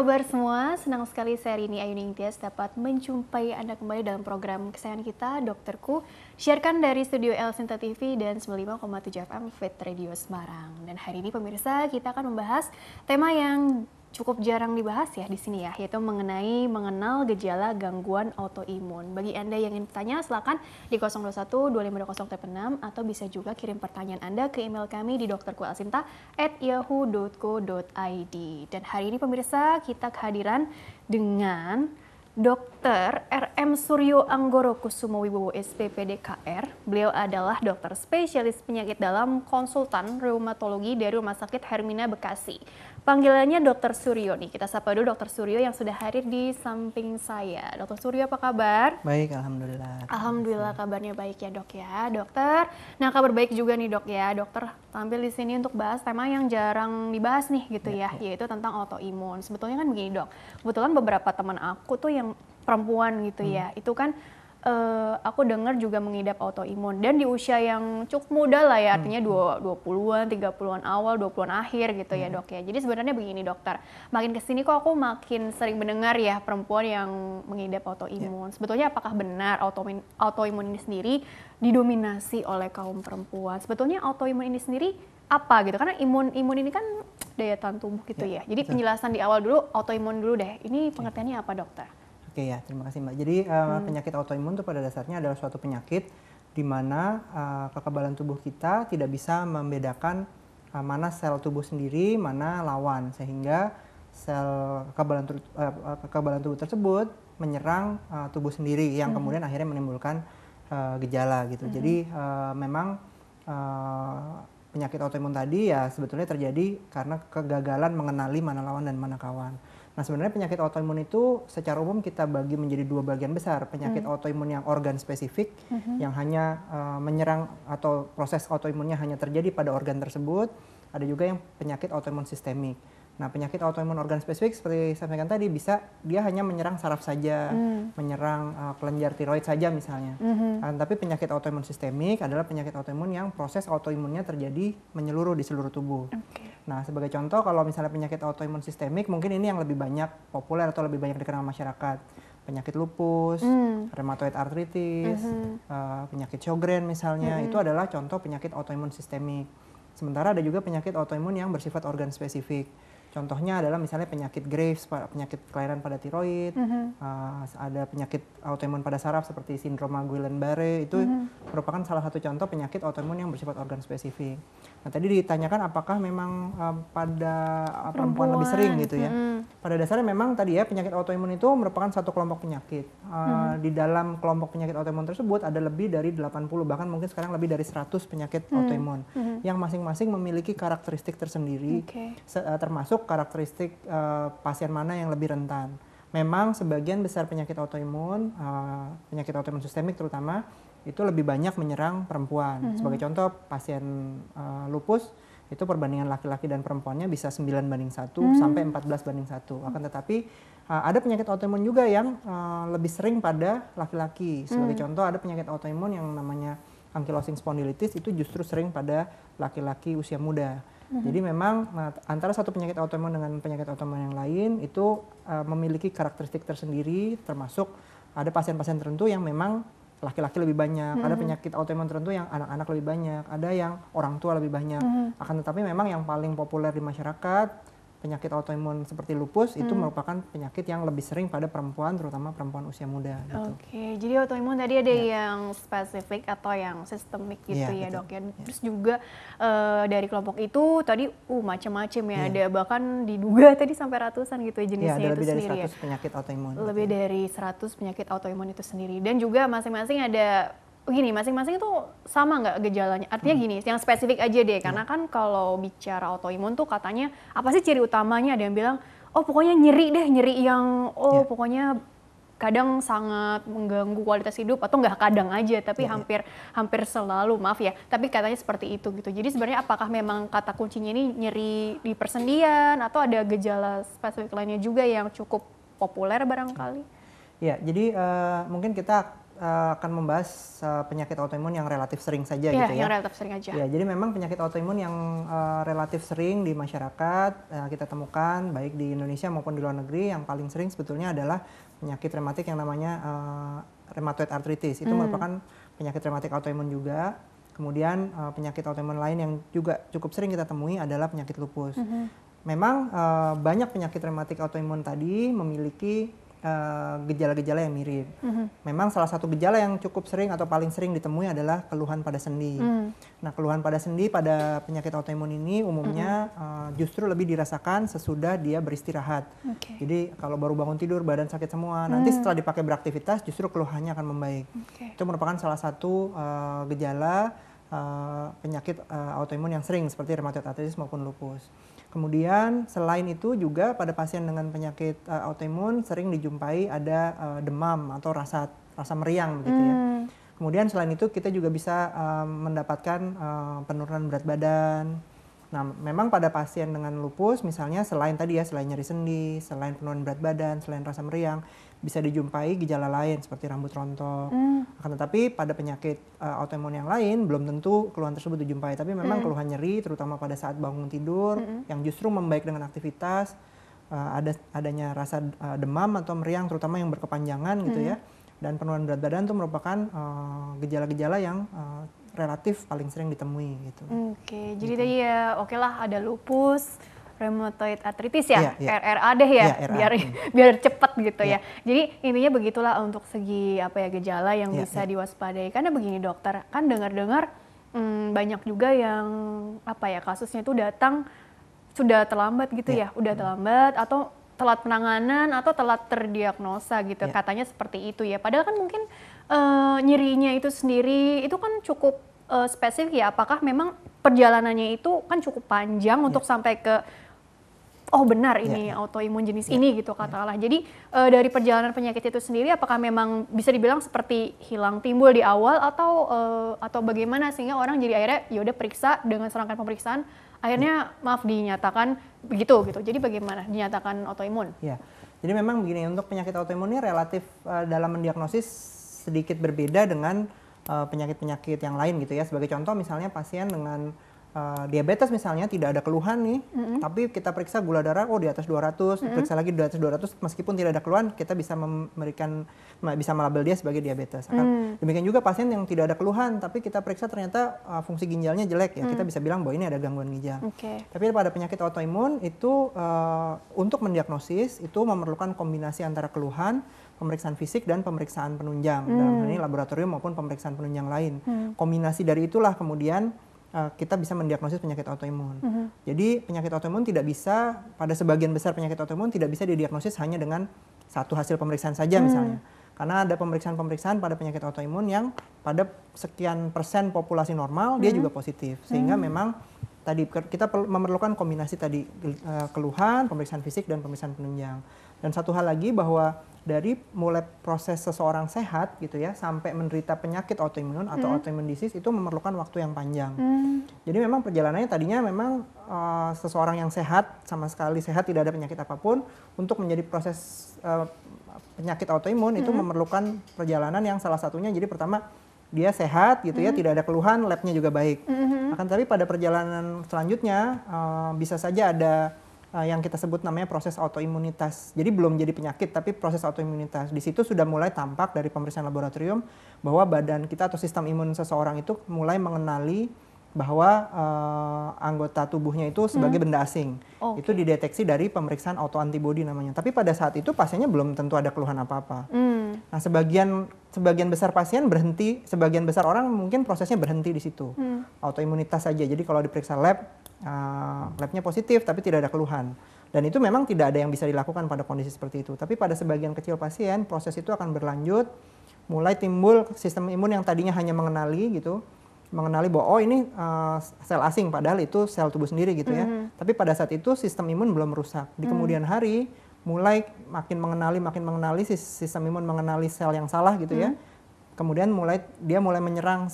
kabar semua? Senang sekali saya Rini Ayuning Tias dapat menjumpai Anda kembali dalam program kesayangan kita, Dokterku. Siarkan dari studio El Sinta TV dan 95,7 FM Fit Radio Semarang. Dan hari ini pemirsa kita akan membahas tema yang cukup jarang dibahas ya di sini ya, yaitu mengenal gejala gangguan autoimun. Bagi Anda yang ingin bertanya, silakan di 021 2520 atau bisa juga kirim pertanyaan Anda ke email kami di dokterkualsinta@yahoo.co.id. Dan hari ini pemirsa kita kehadiran dengan Dr. RM Suryo Anggoro Kusumo Wibowo SPPDKR. Beliau adalah dokter spesialis penyakit dalam konsultan reumatologi dari Rumah Sakit Hermina Bekasi. Panggilannya Dr. Suryo nih. Kita sapa dulu Dr. Suryo yang sudah hadir di samping saya. Dr. Suryo apa kabar? Baik, alhamdulillah. Alhamdulillah kabarnya baik ya dok ya, dokter. Nah kabar baik juga nih dok ya, dokter tampil di sini untuk bahas tema yang jarang dibahas nih gitu ya, yaitu tentang autoimun. Sebetulnya kan begini dok, kebetulan beberapa teman aku tuh yang perempuan gitu ya, itu kan aku dengar juga mengidap autoimun dan di usia yang cukup muda lah ya, artinya 20-an, 30-an awal, 20-an akhir gitu ya dok ya. Jadi sebenarnya begini dokter, makin kesini kok aku makin sering mendengar ya perempuan yang mengidap autoimun. Sebetulnya apakah benar autoimun ini sendiri didominasi oleh kaum perempuan? Sebetulnya autoimun ini sendiri apa gitu? Karena imun ini kan daya tahan tubuh gitu ya. Jadi penjelasan di awal dulu, autoimun dulu deh. Ini pengertiannya apa dokter? Oke ya, terima kasih Mbak. Jadi penyakit autoimun itu pada dasarnya adalah suatu penyakit di mana kekebalan tubuh kita tidak bisa membedakan mana sel tubuh sendiri, mana lawan, sehingga sel kekebalan tubuh tersebut menyerang tubuh sendiri yang kemudian akhirnya menimbulkan gejala gitu. Jadi memang penyakit autoimun tadi ya sebetulnya terjadi karena kegagalan mengenali mana lawan dan mana kawan. Nah sebenarnya penyakit autoimun itu secara umum kita bagi menjadi dua bagian besar. Penyakit autoimun yang organ spesifik yang hanya menyerang atau proses autoimunnya hanya terjadi pada organ tersebut. Ada juga yang penyakit autoimun sistemik. Nah penyakit autoimun organ spesifik seperti saya sampaikan tadi bisa dia hanya menyerang saraf saja, menyerang kelenjar tiroid saja misalnya. Tapi penyakit autoimun sistemik adalah penyakit autoimun yang proses autoimunnya terjadi menyeluruh di seluruh tubuh. Nah sebagai contoh kalau misalnya penyakit autoimun sistemik mungkin ini yang lebih banyak populer atau lebih banyak dikenal masyarakat. Penyakit lupus, rheumatoid arthritis, penyakit Sjogren misalnya, itu adalah contoh penyakit autoimun sistemik. Sementara ada juga penyakit autoimun yang bersifat organ spesifik. Contohnya adalah misalnya penyakit Graves, penyakit kelainan pada tiroid, ada penyakit autoimun pada saraf seperti sindroma Guillain-Barré, itu merupakan salah satu contoh penyakit autoimun yang bersifat organ spesifik. Nah tadi ditanyakan apakah memang pada perempuan lebih sering gitu ya. Pada dasarnya memang tadi ya penyakit autoimun itu merupakan satu kelompok penyakit. Di dalam kelompok penyakit autoimun tersebut ada lebih dari 80, bahkan mungkin sekarang lebih dari 100 penyakit autoimun yang masing-masing memiliki karakteristik tersendiri, termasuk karakteristik pasien mana yang lebih rentan. Memang sebagian besar penyakit autoimun sistemik terutama, itu lebih banyak menyerang perempuan. Sebagai contoh pasien lupus, itu perbandingan laki-laki dan perempuannya bisa 9:1 sampai 14:1. Akan tetapi ada penyakit autoimun juga yang lebih sering pada laki-laki. Sebagai contoh ada penyakit autoimun yang namanya ankylosing spondylitis, itu justru sering pada laki-laki usia muda. Jadi memang antara satu penyakit autoimun dengan penyakit autoimun yang lain itu memiliki karakteristik tersendiri, termasuk ada pasien-pasien tertentu yang memang laki-laki lebih banyak, ada penyakit autoimun tertentu yang anak-anak lebih banyak, ada yang orang tua lebih banyak. Akan tetapi memang yang paling populer di masyarakat penyakit autoimun seperti lupus itu merupakan penyakit yang lebih sering pada perempuan, terutama perempuan usia muda. Gitu. Oke, jadi autoimun tadi ada yang spesifik atau yang sistemik gitu ya dok ya. Terus juga dari kelompok itu tadi macam-macam ya, ada bahkan diduga tadi sampai ratusan gitu ya jenisnya ada itu lebih dari sendiri 100 penyakit autoimun. Lebih dari 100 penyakit autoimun itu sendiri dan juga masing-masing ada gini, masing-masing itu sama nggak gejalanya? Artinya gini, yang spesifik aja deh, karena kan kalau bicara autoimun tuh katanya apa sih ciri utamanya? Ada yang bilang, oh pokoknya nyeri deh, nyeri yang pokoknya kadang sangat mengganggu kualitas hidup, atau nggak kadang aja, tapi hampir selalu, maaf ya, tapi katanya seperti itu gitu. Jadi sebenarnya apakah memang kata kuncinya ini nyeri di persendian atau ada gejala spesifik lainnya juga yang cukup populer barangkali? Ya, jadi mungkin kita akan membahas penyakit autoimun yang relatif sering saja Iya, gitu ya. yang relatif sering aja. Ya, jadi memang penyakit autoimun yang relatif sering di masyarakat kita temukan baik di Indonesia maupun di luar negeri, yang paling sering sebetulnya adalah penyakit rematik yang namanya rheumatoid arthritis. Itu merupakan penyakit rematik autoimun juga. Kemudian penyakit autoimun lain yang juga cukup sering kita temui adalah penyakit lupus. Memang banyak penyakit rematik autoimun tadi memiliki gejala-gejala yang mirip. Memang salah satu gejala yang cukup sering atau paling sering ditemui adalah keluhan pada sendi. Nah, keluhan pada sendi pada penyakit autoimun ini umumnya justru lebih dirasakan sesudah dia beristirahat. Jadi kalau baru bangun tidur badan sakit semua, nanti setelah dipakai beraktivitas justru keluhannya akan membaik. Itu merupakan salah satu gejala penyakit autoimun yang sering seperti rheumatoid arthritis maupun lupus. Kemudian selain itu juga pada pasien dengan penyakit autoimun sering dijumpai ada demam atau rasa meriang begitu ya. Kemudian selain itu kita juga bisa mendapatkan penurunan berat badan. Nah, memang pada pasien dengan lupus misalnya selain tadi ya, selain nyeri sendi, selain penurunan berat badan, selain rasa meriang, bisa dijumpai gejala lain seperti rambut rontok. Akan tetapi pada penyakit autoimun yang lain belum tentu keluhan tersebut dijumpai, tapi memang keluhan nyeri terutama pada saat bangun tidur yang justru membaik dengan aktivitas, adanya rasa demam atau meriang terutama yang berkepanjangan gitu ya. Dan penurunan berat badan itu merupakan gejala-gejala yang relatif paling sering ditemui gitu. Jadi tadi ya lah ada lupus, rheumatoid arthritis ya, RRA deh ya, biar cepat gitu ya. Jadi intinya begitulah untuk segi gejala yang bisa diwaspadai. Karena begini dokter, kan dengar-dengar banyak juga yang kasusnya itu datang sudah terlambat gitu ya, udah terlambat atau telat penanganan atau telat terdiagnosa gitu, katanya seperti itu ya. Padahal kan mungkin nyerinya itu sendiri itu kan cukup spesifik ya. Apakah memang perjalanannya itu kan cukup panjang untuk sampai ke benar ini autoimun jenis ini gitu katakanlah. Jadi dari perjalanan penyakit itu sendiri apakah memang bisa dibilang seperti hilang timbul di awal atau bagaimana sehingga orang jadi akhirnya ya udah periksa dengan serangkaian pemeriksaan akhirnya maaf dinyatakan begitu gitu. Jadi bagaimana dinyatakan autoimun? Ya. Jadi memang begini, untuk penyakit autoimun ini relatif dalam mendiagnosis sedikit berbeda dengan penyakit-penyakit yang lain gitu ya. Sebagai contoh misalnya pasien dengan diabetes misalnya tidak ada keluhan nih, tapi kita periksa gula darah di atas 200, periksa lagi di atas 200 meskipun tidak ada keluhan, kita bisa bisa melabel dia sebagai diabetes. Demikian juga pasien yang tidak ada keluhan tapi kita periksa ternyata fungsi ginjalnya jelek ya, kita bisa bilang bahwa ini ada gangguan ginjal. Tapi pada penyakit autoimun itu untuk mendiagnosis itu memerlukan kombinasi antara keluhan, pemeriksaan fisik dan pemeriksaan penunjang, dalam hal ini laboratorium maupun pemeriksaan penunjang lain. Kombinasi dari itulah kemudian kita bisa mendiagnosis penyakit autoimun. Jadi penyakit autoimun tidak bisa, pada sebagian besar penyakit autoimun tidak bisa didiagnosis hanya dengan satu hasil pemeriksaan saja misalnya. Karena ada pemeriksaan-pemeriksaan pada penyakit autoimun yang pada sekian persen populasi normal dia juga positif. Sehingga memang tadi kita memerlukan kombinasi tadi keluhan, pemeriksaan fisik dan pemeriksaan penunjang. Dan satu hal lagi bahwa dari mulai proses seseorang sehat gitu ya sampai menderita penyakit autoimun atau autoimun disease itu memerlukan waktu yang panjang. Jadi memang perjalanannya tadinya memang seseorang yang sehat, sama sekali sehat tidak ada penyakit apapun, untuk menjadi proses penyakit autoimun itu memerlukan perjalanan yang salah satunya jadi pertama dia sehat gitu ya, tidak ada keluhan, labnya juga baik. Akan tapi pada perjalanan selanjutnya bisa saja ada yang kita sebut namanya proses autoimunitas. Jadi belum jadi penyakit tapi proses autoimunitas. Di situ sudah mulai tampak dari pemeriksaan laboratorium bahwa badan kita atau sistem imun seseorang itu mulai mengenali bahwa anggota tubuhnya itu sebagai benda asing. Itu dideteksi dari pemeriksaan autoantibody namanya. Tapi pada saat itu pasiennya belum tentu ada keluhan apa-apa. Nah, sebagian besar pasien berhenti, sebagian besar orang mungkin prosesnya berhenti di situ. Autoimunitas saja. Jadi kalau diperiksa labnya positif tapi tidak ada keluhan. Dan itu memang tidak ada yang bisa dilakukan pada kondisi seperti itu. Tapi pada sebagian kecil pasien proses itu akan berlanjut, mulai timbul sistem imun yang tadinya hanya mengenali bahwa ini sel asing padahal itu sel tubuh sendiri gitu ya. Tapi pada saat itu sistem imun belum rusak. Di kemudian hari mulai makin mengenali sistem imun mengenali sel yang salah gitu ya. kemudian dia mulai menyerang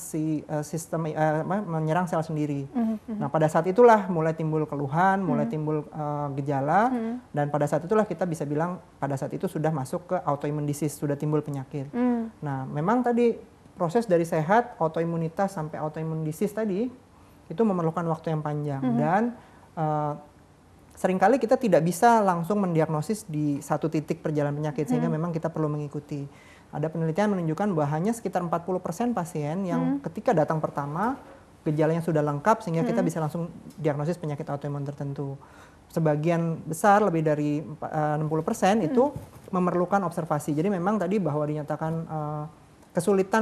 menyerang sel sendiri. Nah, pada saat itulah mulai timbul keluhan, mulai timbul gejala, dan pada saat itulah kita bisa bilang pada saat itu sudah masuk ke autoimmune disease, sudah timbul penyakit. Nah, memang tadi proses dari sehat, autoimunitas sampai autoimmune disease tadi itu memerlukan waktu yang panjang dan seringkali kita tidak bisa langsung mendiagnosis di satu titik perjalanan penyakit sehingga memang kita perlu mengikuti. Ada penelitian menunjukkan bahwa hanya sekitar 40% pasien yang ketika datang pertama gejalanya sudah lengkap sehingga kita bisa langsung diagnosis penyakit autoimun tertentu. Sebagian besar lebih dari 60% itu memerlukan observasi. Jadi memang tadi bahwa dinyatakan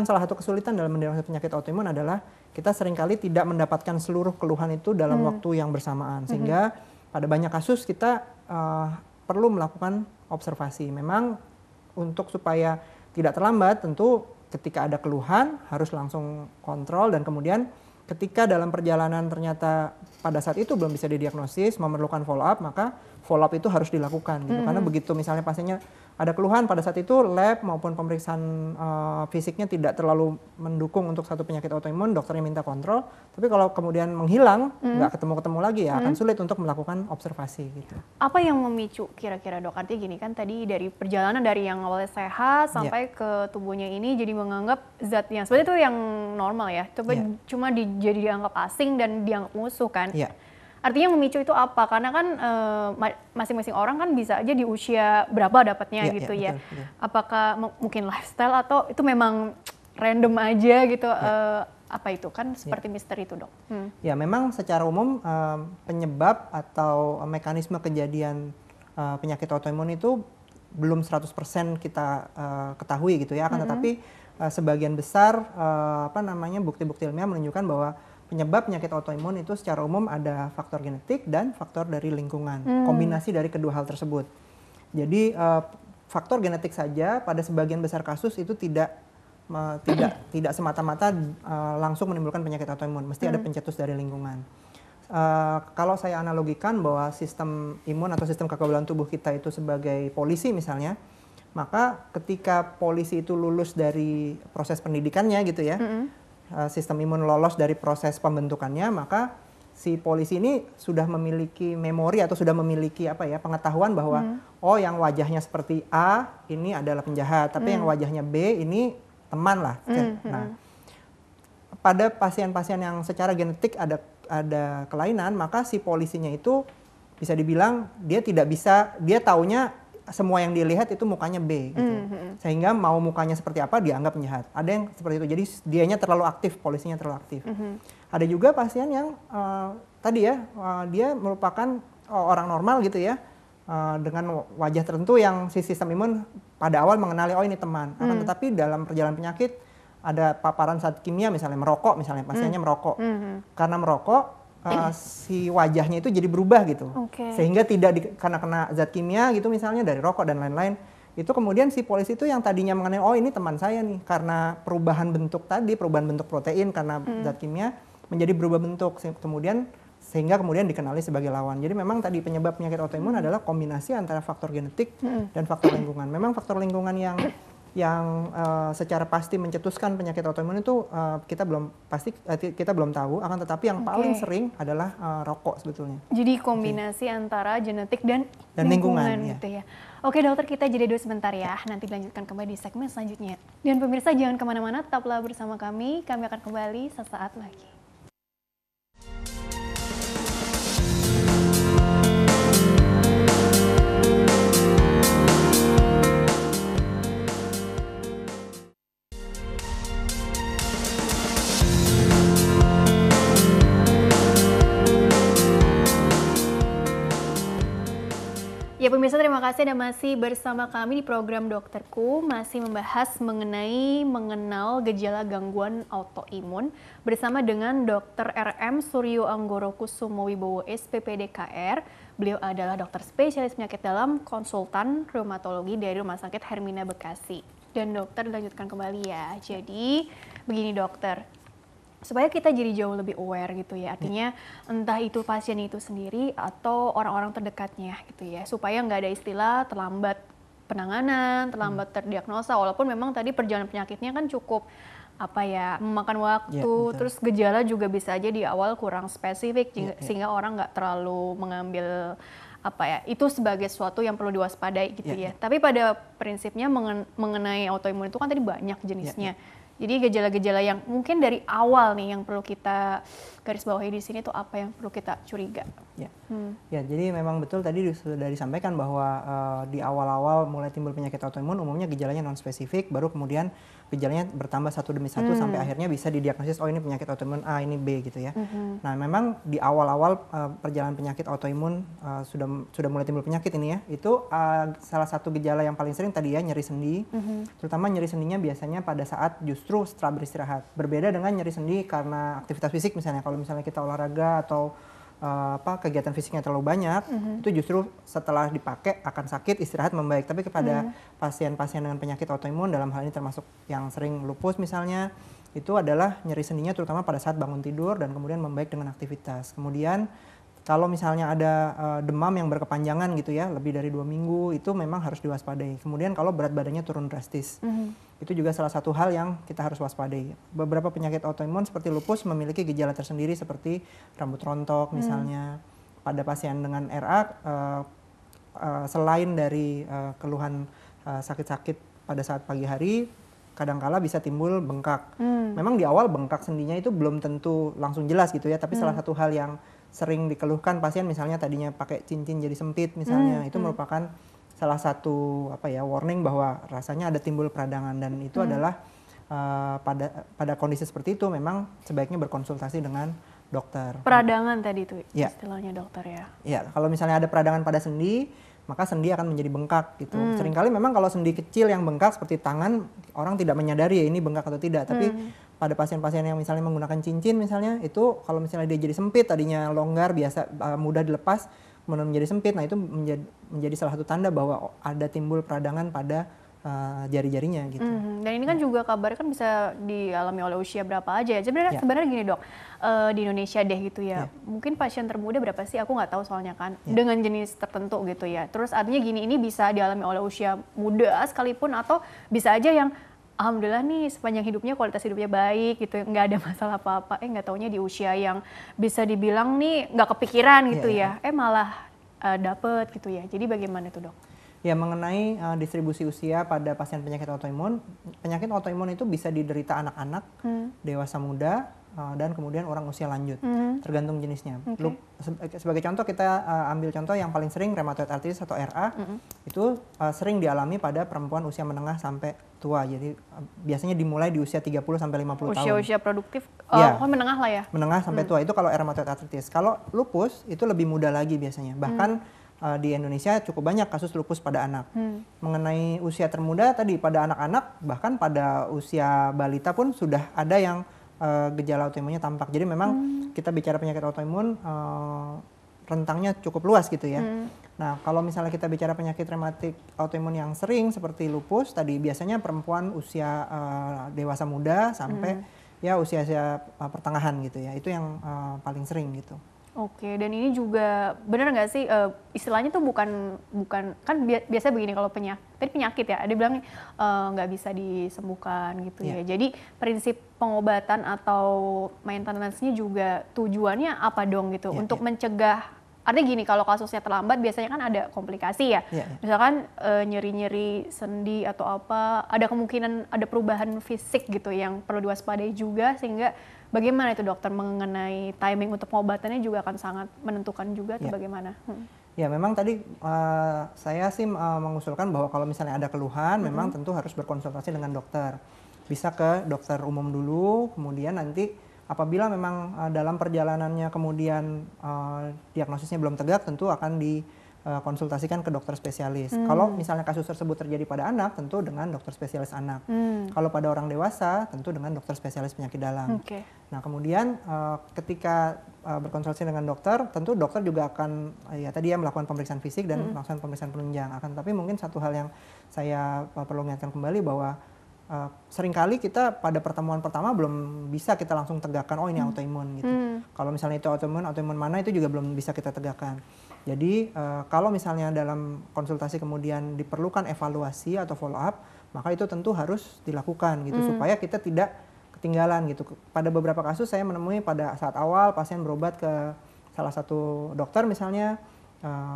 salah satu kesulitan dalam mendiagnosis penyakit autoimun adalah kita seringkali tidak mendapatkan seluruh keluhan itu dalam waktu yang bersamaan sehingga pada banyak kasus kita perlu melakukan observasi. Memang untuk supaya tidak terlambat, tentu ketika ada keluhan harus langsung kontrol dan kemudian ketika dalam perjalanan ternyata pada saat itu belum bisa didiagnosis, memerlukan follow up, maka follow up itu harus dilakukan gitu. Karena begitu misalnya pasiennya ada keluhan pada saat itu lab maupun pemeriksaan fisiknya tidak terlalu mendukung untuk satu penyakit autoimun, dokternya minta kontrol. Tapi kalau kemudian menghilang, nggak ketemu-ketemu lagi ya akan sulit untuk melakukan observasi gitu. Apa yang memicu kira-kira dok? Artinya gini kan tadi dari perjalanan dari yang awalnya sehat sampai ke tubuhnya ini jadi menganggap zat yang sebenarnya itu yang normal ya, cuma jadi dianggap asing dan dianggap musuh kan. Artinya memicu itu apa? Karena kan masing-masing orang kan bisa aja di usia berapa dapatnya gitu ya. Betul. Apakah mungkin lifestyle atau itu memang random aja gitu? Apa itu kan seperti misteri itu dok? Ya memang secara umum penyebab atau mekanisme kejadian penyakit autoimun itu belum 100% kita ketahui gitu ya. Akan tetapi sebagian besar bukti-bukti ilmiah menunjukkan bahwa penyebab penyakit autoimun itu secara umum ada faktor genetik dan faktor dari lingkungan, kombinasi dari kedua hal tersebut. Jadi faktor genetik saja pada sebagian besar kasus itu tidak semata-mata langsung menimbulkan penyakit autoimun, mesti ada pencetus dari lingkungan. Kalau saya analogikan bahwa sistem imun atau sistem kekebalan tubuh kita itu sebagai polisi misalnya, maka ketika polisi itu lulus dari proses pendidikannya gitu ya, sistem imun lolos dari proses pembentukannya, maka si polisi ini sudah memiliki memori atau sudah memiliki pengetahuan bahwa oh yang wajahnya seperti A ini adalah penjahat, tapi yang wajahnya B ini teman lah. Nah, pada pasien-pasien yang secara genetik ada kelainan, maka si polisinya itu bisa dibilang dia taunya semua yang dilihat itu mukanya B gitu. Sehingga mau mukanya seperti apa dianggap penjahat. Ada yang seperti itu. Jadi dianya terlalu aktif, polisinya terlalu aktif. Ada juga pasien yang dia merupakan orang normal gitu ya. Dengan wajah tertentu yang si sistem imun pada awal mengenali oh ini teman. Akan tetapi dalam perjalanan penyakit ada paparan zat kimia misalnya merokok misalnya pasiennya merokok. Karena merokok si wajahnya itu jadi berubah gitu, sehingga tidak karena kena zat kimia gitu misalnya dari rokok dan lain-lain, itu kemudian si polisi itu yang tadinya mengenai oh ini teman saya nih karena perubahan bentuk protein karena zat kimia menjadi berubah bentuk, sehingga kemudian dikenali sebagai lawan. Jadi memang tadi penyebab penyakit autoimun adalah kombinasi antara faktor genetik dan faktor lingkungan. Memang faktor lingkungan yang secara pasti mencetuskan penyakit autoimun itu kita belum tahu, akan tetapi yang paling sering adalah rokok sebetulnya. Jadi kombinasi antara genetik dan lingkungan gitu ya. Oke dokter, kita jeda dulu sebentar ya, nanti dilanjutkan kembali di segmen selanjutnya. Dan pemirsa jangan kemana-mana, tetaplah bersama kami akan kembali sesaat lagi. Ya pemirsa, terima kasih Anda masih bersama kami di program Dokterku, masih membahas mengenal gejala gangguan autoimun bersama dengan Dr. RM Suryo Anggoro Kusumo Wibowo SPPDKR. Beliau adalah dokter spesialis penyakit dalam, konsultan rheumatologi dari Rumah Sakit Hermina Bekasi. Dan dokter dilanjutkan kembali ya. Jadi begini dokter, supaya kita jadi jauh lebih aware gitu ya, artinya entah itu pasien itu sendiri atau orang-orang terdekatnya gitu ya, supaya nggak ada istilah terlambat penanganan, terlambat terdiagnosa, walaupun memang tadi perjalanan penyakitnya kan cukup memakan waktu, betul. terus gejala juga bisa aja di awal kurang spesifik, sehingga orang nggak terlalu mengambil itu sebagai sesuatu yang perlu diwaspadai gitu ya. Tapi pada prinsipnya mengenai autoimun itu kan tadi banyak jenisnya. Jadi gejala-gejala yang mungkin dari awal nih yang perlu kita garis bawahi di sini tuh apa yang perlu kita curiga? Ya, jadi memang betul tadi sudah disampaikan bahwa di awal-awal mulai timbul penyakit autoimun umumnya gejalanya non spesifik, baru kemudian gejalanya bertambah satu demi satu sampai akhirnya bisa didiagnosis ini penyakit autoimun A, ini B gitu ya. Nah, memang di awal-awal perjalanan penyakit autoimun sudah mulai timbul penyakit ini ya, itu salah satu gejala yang paling sering tadi ya nyeri sendi, terutama nyeri sendinya biasanya pada saat justru setelah beristirahat. Berbeda dengan nyeri sendi karena aktivitas fisik misalnya, kalau misalnya kita olahraga atau kegiatan fisiknya terlalu banyak, itu justru setelah dipakai akan sakit, istirahat membaik. Tapi kepada pasien-pasien dengan penyakit autoimun, dalam hal ini termasuk yang sering lupus misalnya, itu adalah nyeri sendinya terutama pada saat bangun tidur dan kemudian membaik dengan aktivitas. Kemudian kalau misalnya ada demam yang berkepanjangan gitu ya, lebih dari 2 minggu, itu memang harus diwaspadai. Kemudian kalau berat badannya turun drastis, itu juga salah satu hal yang kita harus waspadai. Beberapa penyakit autoimun seperti lupus memiliki gejala tersendiri seperti rambut rontok misalnya. Pada pasien dengan RA, selain dari keluhan sakit-sakit pada saat pagi hari, kadangkala bisa timbul bengkak. Memang di awal bengkak sendinya itu belum tentu langsung jelas gitu ya, tapi salah satu hal yang sering dikeluhkan pasien misalnya tadinya pakai cincin jadi sempit misalnya, itu merupakan salah satu warning bahwa rasanya ada timbul peradangan, dan itu adalah pada kondisi seperti itu memang sebaiknya berkonsultasi dengan dokter. Peradangan tadi itu istilahnya dokter ya. Ya, kalau misalnya ada peradangan pada sendi, maka sendi akan menjadi bengkak gitu. Seringkali memang kalau sendi kecil yang bengkak seperti tangan, orang tidak menyadari ya ini bengkak atau tidak, tapi pada pasien-pasien yang misalnya menggunakan cincin misalnya, itu kalau misalnya dia jadi sempit, tadinya longgar biasa mudah dilepas, kemudian menjadi sempit, nah itu menjadi salah satu tanda bahwa ada timbul peradangan pada jari-jarinya gitu. Dan ini kan juga kabarnya kan bisa dialami oleh usia berapa aja ya. Sebenarnya gini dok, di Indonesia deh gitu ya, mungkin pasien termuda berapa sih? Aku nggak tahu soalnya kan, dengan jenis tertentu gitu ya. Terus artinya gini, ini bisa dialami oleh usia muda sekalipun, atau bisa aja yang alhamdulillah nih sepanjang hidupnya kualitas hidupnya baik gitu, nggak ada masalah apa-apa, nggak taunya di usia yang bisa dibilang nih nggak kepikiran gitu malah dapet gitu ya. Jadi bagaimana tuh dok? Ya, mengenai distribusi usia pada pasien penyakit autoimun itu bisa diderita anak-anak, dewasa muda, dan kemudian orang usia lanjut, tergantung jenisnya. Sebagai contoh kita ambil contoh yang paling sering, rheumatoid arthritis atau RA, itu sering dialami pada perempuan usia menengah sampai tua. Jadi biasanya dimulai di usia 30 sampai 50 tahun. Usia-usia produktif, menengah lah ya? Menengah sampai tua, itu kalau rheumatoid arthritis. Kalau lupus itu lebih muda lagi biasanya, bahkan di Indonesia cukup banyak kasus lupus pada anak. Mengenai usia termuda tadi, pada anak-anak, bahkan pada usia balita pun sudah ada yang gejala autoimunnya tampak. Jadi memang kita bicara penyakit autoimun rentangnya cukup luas gitu ya. Nah, kalau misalnya kita bicara penyakit rematik autoimun yang sering seperti lupus tadi, biasanya perempuan usia dewasa muda sampai ya usia-usia pertengahan gitu ya. Itu yang paling sering gitu. Oke, dan ini juga benar nggak sih istilahnya tuh bukan kan biasa begini kalau penyakit ya, ada bilang nggak bisa disembuhkan gitu ya. Jadi prinsip pengobatan atau maintenance-nya juga tujuannya apa dong gitu untuk mencegah. Artinya gini, kalau kasusnya terlambat biasanya kan ada komplikasi ya. Misalkan nyeri-nyeri sendi atau apa, ada kemungkinan ada perubahan fisik gitu yang perlu diwaspadai juga, sehingga bagaimana itu dokter mengenai timing untuk pengobatannya juga akan sangat menentukan juga atau bagaimana? Ya, memang tadi saya sih mengusulkan bahwa kalau misalnya ada keluhan, memang tentu harus berkonsultasi dengan dokter. Bisa ke dokter umum dulu, kemudian nanti apabila memang dalam perjalanannya kemudian diagnosisnya belum tegak, tentu akan dikonsultasikan ke dokter spesialis. Kalau misalnya kasus tersebut terjadi pada anak, tentu dengan dokter spesialis anak. Kalau pada orang dewasa, tentu dengan dokter spesialis penyakit dalam. Nah, kemudian ketika berkonsultasi dengan dokter, tentu dokter juga akan melakukan pemeriksaan fisik dan melakukan pemeriksaan penunjang. Tapi mungkin satu hal yang saya perlu ingatkan kembali bahwa seringkali kita pada pertemuan pertama belum bisa kita langsung tegakkan, oh ini autoimun gitu. Kalau misalnya itu autoimun mana itu juga belum bisa kita tegakkan. Jadi kalau misalnya dalam konsultasi kemudian diperlukan evaluasi atau follow up, maka itu tentu harus dilakukan gitu supaya kita tidak ketinggalan gitu. Pada beberapa kasus saya menemui pada saat awal pasien berobat ke salah satu dokter misalnya,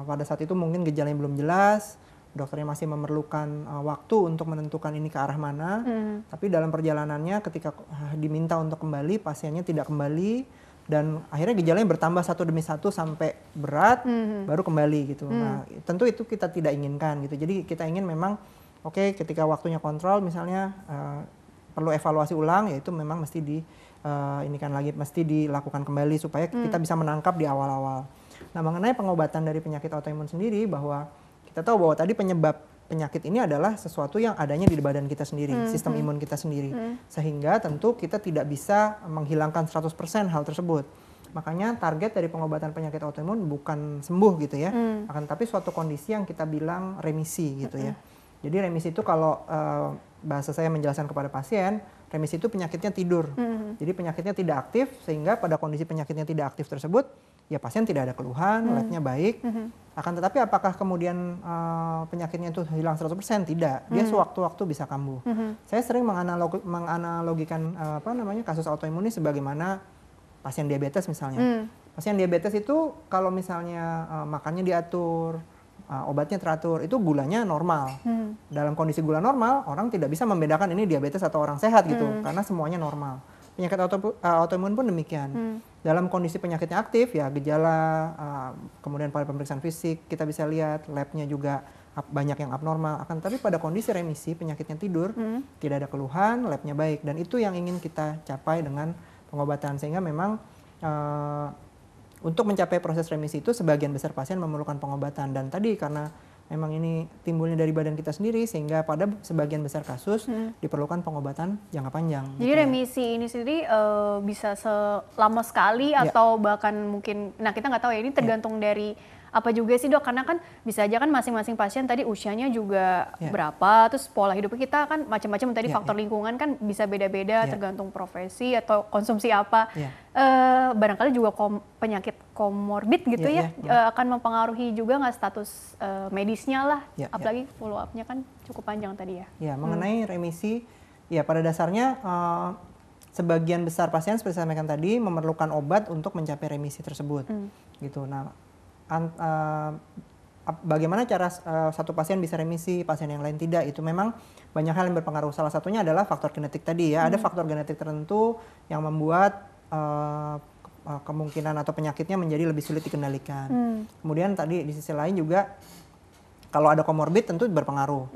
pada saat itu mungkin gejalanya belum jelas, dokternya masih memerlukan waktu untuk menentukan ini ke arah mana, tapi dalam perjalanannya ketika diminta untuk kembali, pasiennya tidak kembali, dan akhirnya gejalanya bertambah satu demi satu sampai berat, baru kembali gitu. Nah, tentu itu kita tidak inginkan gitu. Jadi kita ingin memang, oke, ketika waktunya kontrol misalnya perlu evaluasi ulang, yaitu memang mesti mesti dilakukan kembali supaya kita bisa menangkap di awal-awal. Nah, mengenai pengobatan dari penyakit autoimun sendiri, bahwa kita tahu bahwa tadi penyebab penyakit ini adalah sesuatu yang adanya di badan kita sendiri, sistem imun kita sendiri. Sehingga tentu kita tidak bisa menghilangkan 100% hal tersebut. Makanya target dari pengobatan penyakit autoimun bukan sembuh gitu ya, akan tapi suatu kondisi yang kita bilang remisi gitu ya. Jadi remisi itu kalau bahasa saya menjelaskan kepada pasien, remisi itu penyakitnya tidur. Jadi penyakitnya tidak aktif, sehingga pada kondisi penyakitnya tidak aktif tersebut, ya pasien tidak ada keluhan, labnya baik. Akan tetapi apakah kemudian penyakitnya itu hilang 100%? Tidak. Dia sewaktu-waktu bisa kambuh. Saya sering menganalogikan kasus autoimun ini sebagaimana pasien diabetes misalnya. Pasien diabetes itu kalau misalnya makannya diatur, obatnya teratur, itu gulanya normal. Dalam kondisi gula normal, orang tidak bisa membedakan ini diabetes atau orang sehat gitu, karena semuanya normal. Penyakit autoimun pun demikian. Dalam kondisi penyakitnya aktif, ya gejala, kemudian pada pemeriksaan fisik kita bisa lihat, labnya juga banyak yang abnormal. Akan tapi pada kondisi remisi, penyakitnya tidur, tidak ada keluhan, labnya baik. Dan itu yang ingin kita capai dengan pengobatan. Sehingga memang untuk mencapai proses remisi itu sebagian besar pasien memerlukan pengobatan. Dan tadi karena memang ini timbulnya dari badan kita sendiri, sehingga pada sebagian besar kasus diperlukan pengobatan jangka panjang. Jadi gitu remisi ini sendiri bisa selama sekali atau bahkan mungkin, nah kita nggak tahu ya, ini tergantung dari apa juga sih dok, karena kan bisa aja kan masing-masing pasien tadi usianya juga berapa, terus pola hidup kita kan macam-macam, tadi faktor lingkungan kan bisa beda-beda tergantung profesi atau konsumsi apa. Barangkali juga penyakit komorbid gitu akan mempengaruhi juga nggak status medisnya lah, apalagi follow up-nya kan cukup panjang tadi ya. Ya, mengenai remisi, ya pada dasarnya sebagian besar pasien seperti saya sampaikan tadi memerlukan obat untuk mencapai remisi tersebut. Gitu. Nah, bagaimana cara satu pasien bisa remisi, pasien yang lain tidak, itu memang banyak hal yang berpengaruh. Salah satunya adalah faktor genetik tadi ya. Ada faktor genetik tertentu yang membuat kemungkinan atau penyakitnya menjadi lebih sulit dikendalikan. Kemudian tadi di sisi lain juga kalau ada komorbid tentu berpengaruh.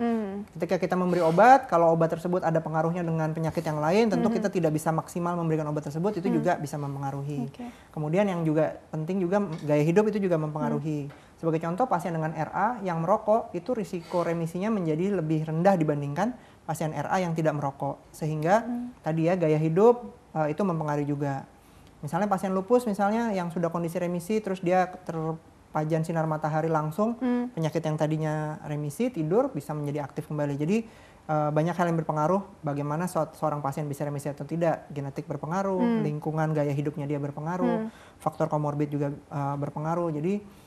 Ketika kita memberi obat, kalau obat tersebut ada pengaruhnya dengan penyakit yang lain, tentu kita tidak bisa maksimal memberikan obat tersebut, itu juga bisa mempengaruhi. Kemudian yang juga penting juga gaya hidup itu juga mempengaruhi. Sebagai contoh, pasien dengan RA yang merokok itu risiko remisinya menjadi lebih rendah dibandingkan pasien RA yang tidak merokok. Sehingga tadi ya gaya hidup itu mempengaruhi juga. Misalnya pasien lupus misalnya yang sudah kondisi remisi, terus dia terpajan sinar matahari langsung, penyakit yang tadinya remisi, tidur, bisa menjadi aktif kembali. Jadi banyak hal yang berpengaruh bagaimana seorang pasien bisa remisi atau tidak. Genetik berpengaruh, lingkungan gaya hidupnya dia berpengaruh, faktor komorbid juga berpengaruh. Jadi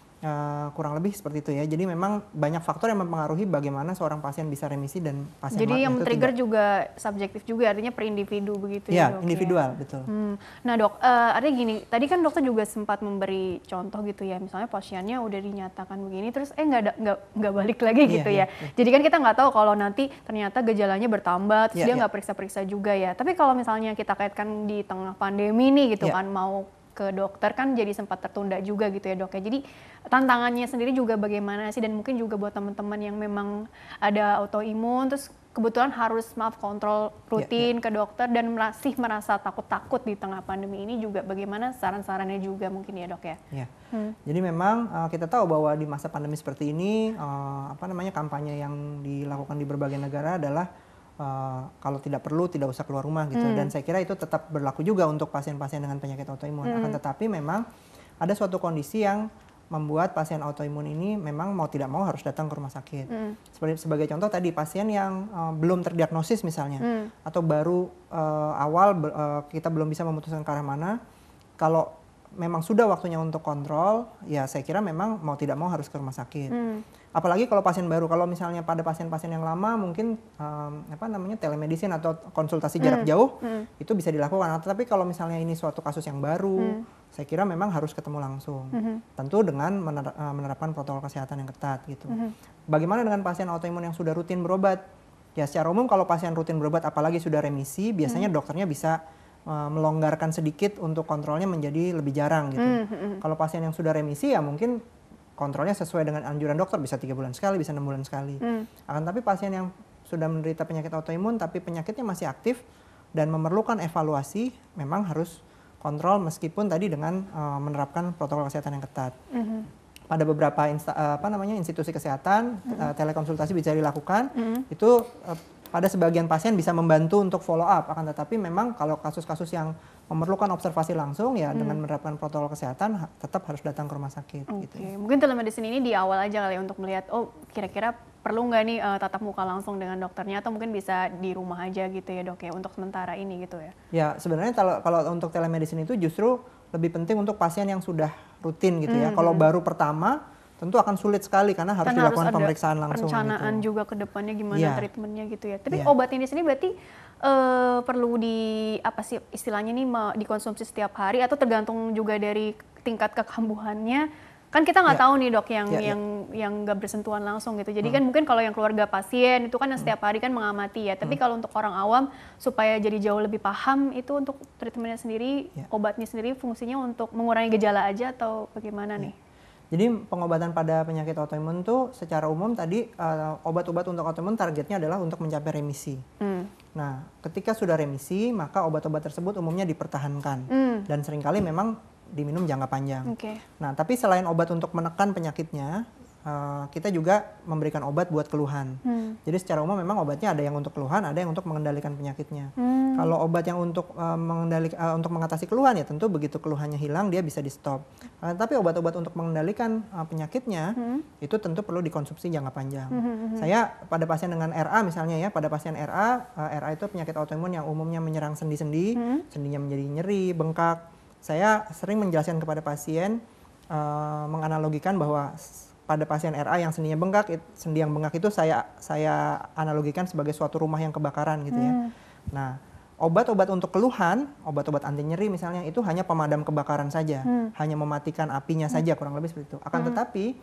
kurang lebih seperti itu ya. Jadi memang banyak faktor yang mempengaruhi bagaimana seorang pasien bisa remisi dan pasien jadi yang trigger tidak. Juga subjektif juga, artinya per individu begitu ya dok? Individual, betul. Nah dok, artinya gini, tadi kan dokter juga sempat memberi contoh gitu ya, misalnya pasiennya udah dinyatakan begini, terus nggak balik lagi gitu ya. Jadi kan kita nggak tahu kalau nanti ternyata gejalanya bertambah, terus dia nggak periksa-periksa juga ya. Tapi kalau misalnya kita kaitkan di tengah pandemi nih gitu kan, mau ke dokter kan jadi sempat tertunda juga gitu ya dok ya. Jadi tantangannya sendiri juga bagaimana sih, dan mungkin juga buat teman-teman yang memang ada autoimun terus kebetulan harus kontrol rutin ke dokter dan masih merasa takut-takut di tengah pandemi ini, juga bagaimana saran-sarannya juga mungkin ya dok ya. Jadi memang kita tahu bahwa di masa pandemi seperti ini kampanye yang dilakukan di berbagai negara adalah kalau tidak perlu tidak usah keluar rumah gitu. Dan saya kira itu tetap berlaku juga untuk pasien-pasien dengan penyakit autoimun. Akan tetapi memang ada suatu kondisi yang membuat pasien autoimun ini memang mau tidak mau harus datang ke rumah sakit. Sebagai contoh tadi pasien yang belum terdiagnosis misalnya, atau baru kita belum bisa memutuskan ke arah mana, kalau memang sudah waktunya untuk kontrol, ya saya kira memang mau tidak mau harus ke rumah sakit. Apalagi kalau pasien baru, kalau misalnya pada pasien-pasien yang lama mungkin telemedicine atau konsultasi jarak jauh itu bisa dilakukan. Tapi kalau misalnya ini suatu kasus yang baru, saya kira memang harus ketemu langsung. Tentu dengan menerapkan protokol kesehatan yang ketat gitu. Bagaimana dengan pasien autoimun yang sudah rutin berobat? Ya secara umum kalau pasien rutin berobat apalagi sudah remisi, biasanya dokternya bisa melonggarkan sedikit untuk kontrolnya menjadi lebih jarang gitu. Kalau pasien yang sudah remisi ya mungkin kontrolnya sesuai dengan anjuran dokter, bisa 3 bulan sekali, bisa 6 bulan sekali. Akan tapi pasien yang sudah menderita penyakit autoimun tapi penyakitnya masih aktif dan memerlukan evaluasi, memang harus kontrol meskipun tadi dengan menerapkan protokol kesehatan yang ketat. Pada beberapa institusi kesehatan, telekonsultasi bisa dilakukan, itu pada sebagian pasien bisa membantu untuk follow up, akan tetapi memang kalau kasus-kasus yang memerlukan observasi langsung ya dengan menerapkan protokol kesehatan tetap harus datang ke rumah sakit. Gitu. Mungkin telemedicine ini di awal aja kali untuk melihat kira-kira perlu nggak nih tatap muka langsung dengan dokternya atau mungkin bisa di rumah aja gitu ya dok ya untuk sementara ini gitu ya. Ya sebenarnya kalau untuk telemedicine itu justru lebih penting untuk pasien yang sudah rutin gitu ya. Kalau baru pertama tentu akan sulit sekali karena harus dilakukan pemeriksaan langsung. Perencanaan gitu. Juga ke depannya gimana treatmentnya gitu ya. Tapi obatnya di sini berarti perlu istilahnya nih dikonsumsi setiap hari atau tergantung juga dari tingkat kekambuhannya. Kan kita nggak tahu nih dok yang nggak bersentuhan langsung gitu. Jadi kan mungkin kalau yang keluarga pasien itu kan yang setiap hari kan mengamati ya. Tapi kalau untuk orang awam supaya jadi jauh lebih paham itu untuk treatmentnya sendiri, obatnya sendiri fungsinya untuk mengurangi gejala aja atau bagaimana nih? Jadi pengobatan pada penyakit autoimun tuh secara umum tadi obat-obat untuk autoimun targetnya adalah untuk mencapai remisi. Nah, ketika sudah remisi maka obat-obat tersebut umumnya dipertahankan dan seringkali memang diminum jangka panjang. Nah, tapi selain obat untuk menekan penyakitnya, kita juga memberikan obat buat keluhan. Jadi secara umum memang obatnya ada yang untuk keluhan, ada yang untuk mengendalikan penyakitnya. Kalau obat yang untuk untuk mengatasi keluhan ya tentu begitu keluhannya hilang dia bisa di stop. Tapi obat-obat untuk mengendalikan penyakitnya itu tentu perlu dikonsumsi jangka panjang. Saya pada pasien dengan RA misalnya ya, pada pasien RA itu penyakit autoimun yang umumnya menyerang sendi-sendi, sendinya menjadi nyeri, bengkak. Saya sering menjelaskan kepada pasien menganalogikan bahwa pada pasien RA yang sendinya bengkak, sendi yang bengkak itu saya analogikan sebagai suatu rumah yang kebakaran gitu ya. Nah, obat-obat untuk keluhan, obat-obat anti nyeri misalnya itu hanya pemadam kebakaran saja, hanya mematikan apinya saja kurang lebih seperti itu. Akan tetapi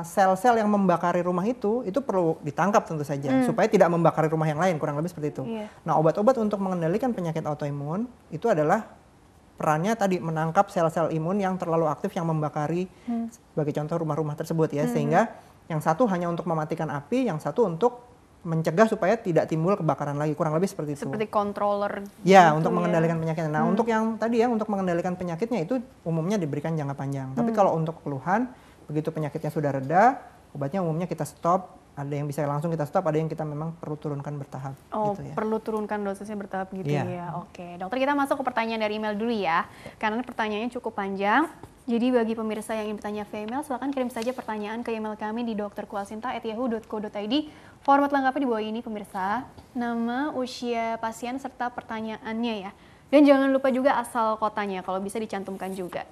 sel-sel yang membakari rumah itu perlu ditangkap tentu saja supaya tidak membakari rumah yang lain kurang lebih seperti itu. Nah, obat-obat untuk mengendalikan penyakit autoimun itu adalah perannya tadi menangkap sel-sel imun yang terlalu aktif yang membakari sebagai contoh rumah-rumah tersebut ya, sehingga yang satu hanya untuk mematikan api, yang satu untuk mencegah supaya tidak timbul kebakaran lagi, kurang lebih seperti itu. Seperti controller. Ya, gitu untuk mengendalikan penyakitnya. Nah, untuk yang tadi ya untuk mengendalikan penyakitnya itu umumnya diberikan jangka panjang. Tapi kalau untuk keluhan, begitu penyakitnya sudah reda, obatnya umumnya kita stop. Ada yang bisa langsung kita stop, ada yang kita memang perlu turunkan bertahap. Oh, gitu ya. Perlu turunkan dosisnya bertahap gitu ya. Oke, dokter kita masuk ke pertanyaan dari email dulu ya. Karena pertanyaannya cukup panjang. Jadi bagi pemirsa yang ingin bertanya via email, silakan kirim saja pertanyaan ke email kami di dokterkuasinta@yahoo.co.id. Format lengkapnya di bawah ini pemirsa. Nama, usia pasien, serta pertanyaannya ya. Dan jangan lupa juga asal kotanya, kalau bisa dicantumkan juga.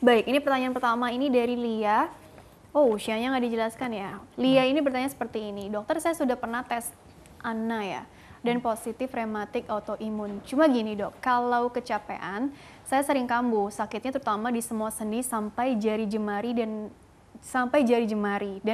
Baik, ini pertanyaan pertama ini dari Lia. Oh, usianya nggak dijelaskan ya. Lia ini bertanya seperti ini, dokter saya sudah pernah tes ANA ya, dan positif rematik autoimun. Cuma gini dok, kalau kecapean, saya sering kambuh, sakitnya terutama di semua sendi sampai jari jemari dan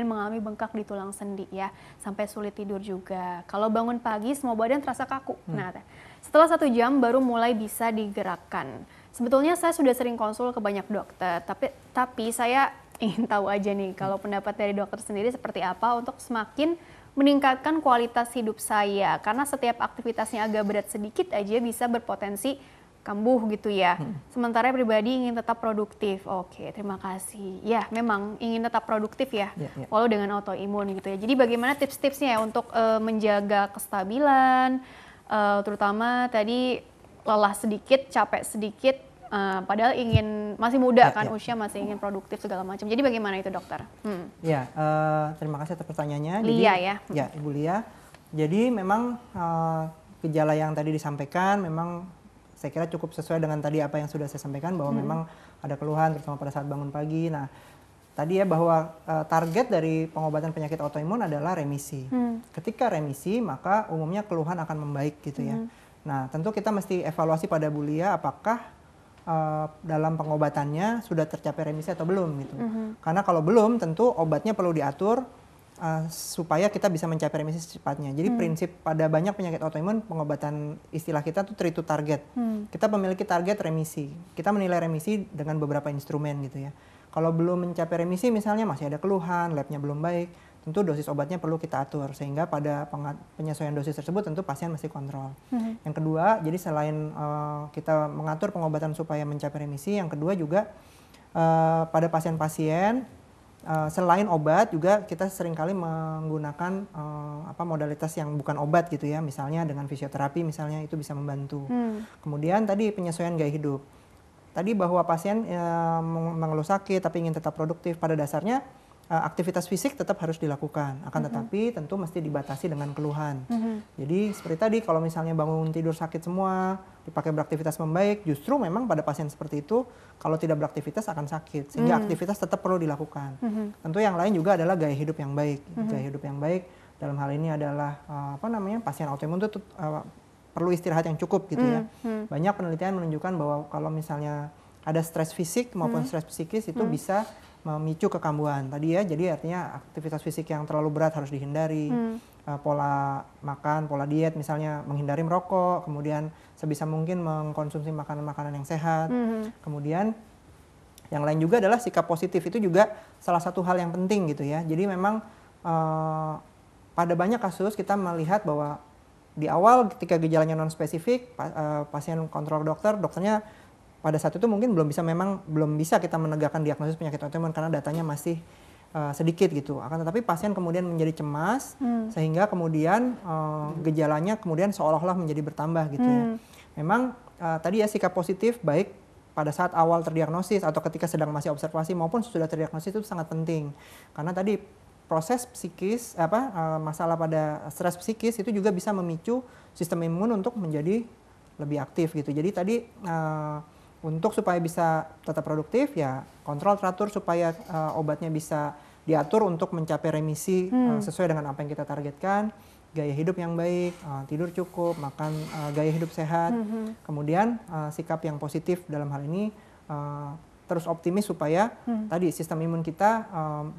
mengalami bengkak di tulang sendi ya, sampai sulit tidur juga. Kalau bangun pagi semua badan terasa kaku. Nah, setelah 1 jam baru mulai bisa digerakkan. Sebetulnya saya sudah sering konsul ke banyak dokter, tapi saya ingin tahu aja nih kalau pendapat dari dokter sendiri seperti apa untuk semakin meningkatkan kualitas hidup saya, karena setiap aktivitasnya agak berat sedikit aja bisa berpotensi kambuh gitu ya. Sementara pribadi ingin tetap produktif. Oke, terima kasih. Ya, memang ingin tetap produktif ya, walau dengan autoimun gitu ya. Jadi bagaimana tips-tipsnya ya untuk menjaga kestabilan, terutama tadi lelah sedikit, capek sedikit, padahal ingin masih muda Ya, kan, ya. usia masih ingin produktif segala macam. Jadi bagaimana itu dokter? Ya, terima kasih atas pertanyaannya. Lia Jadi, ya. Ya, Ibu Lia. Jadi memang gejala yang tadi disampaikan memang saya kira cukup sesuai dengan tadi apa yang sudah saya sampaikan bahwa memang ada keluhan terutama pada saat bangun pagi. Nah, tadi ya bahwa target dari pengobatan penyakit autoimun adalah remisi. Ketika remisi maka umumnya keluhan akan membaik gitu ya. Nah, tentu kita mesti evaluasi pada Bu Lia apakah dalam pengobatannya sudah tercapai remisi atau belum gitu. Karena kalau belum tentu obatnya perlu diatur supaya kita bisa mencapai remisi secepatnya. Jadi prinsip pada banyak penyakit autoimun pengobatan istilah kita tuh treat to target. Kita memiliki target remisi. Kita menilai remisi dengan beberapa instrumen gitu ya. Kalau belum mencapai remisi misalnya masih ada keluhan, labnya belum baik, tentu dosis obatnya perlu kita atur sehingga pada penyesuaian dosis tersebut tentu pasien mesti kontrol. Yang kedua, jadi selain kita mengatur pengobatan supaya mencapai remisi, yang kedua juga pada pasien-pasien selain obat juga kita seringkali menggunakan modalitas yang bukan obat gitu ya, misalnya dengan fisioterapi misalnya itu bisa membantu. Kemudian tadi penyesuaian gaya hidup. Tadi bahwa pasien mengeluh sakit tapi ingin tetap produktif, pada dasarnya aktivitas fisik tetap harus dilakukan, akan tetapi tentu mesti dibatasi dengan keluhan. Jadi seperti tadi kalau misalnya bangun tidur sakit semua, dipakai beraktivitas membaik, justru memang pada pasien seperti itu kalau tidak beraktivitas akan sakit, sehingga aktivitas tetap perlu dilakukan. Tentu yang lain juga adalah gaya hidup yang baik. Gaya hidup yang baik dalam hal ini adalah pasien autoimun itu perlu istirahat yang cukup gitu ya. Banyak penelitian menunjukkan bahwa kalau misalnya ada stres fisik maupun stres psikis itu bisa memicu kekambuhan tadi ya. Jadi artinya aktivitas fisik yang terlalu berat harus dihindari. Pola makan, pola diet misalnya menghindari merokok, kemudian sebisa mungkin mengkonsumsi makanan-makanan yang sehat. Kemudian yang lain juga adalah sikap positif, itu juga salah satu hal yang penting gitu ya. Jadi memang pada banyak kasus kita melihat bahwa di awal ketika gejalanya non spesifik, pasien kontrol dokternya pada saat itu mungkin belum bisa kita menegakkan diagnosis penyakit autoimun karena datanya masih sedikit gitu. Akan tetapi pasien kemudian menjadi cemas sehingga kemudian gejalanya kemudian seolah-olah menjadi bertambah gitu ya. Memang tadi ya sikap positif baik pada saat awal terdiagnosis atau ketika sedang masih observasi maupun sudah terdiagnosis itu sangat penting. Karena tadi proses psikis masalah pada stres psikis itu juga bisa memicu sistem imun untuk menjadi lebih aktif gitu. Jadi tadi untuk supaya bisa tetap produktif ya kontrol teratur supaya obatnya bisa diatur untuk mencapai remisi sesuai dengan apa yang kita targetkan, gaya hidup yang baik, tidur cukup, makan gaya hidup sehat, kemudian sikap yang positif dalam hal ini terus optimis supaya tadi sistem imun kita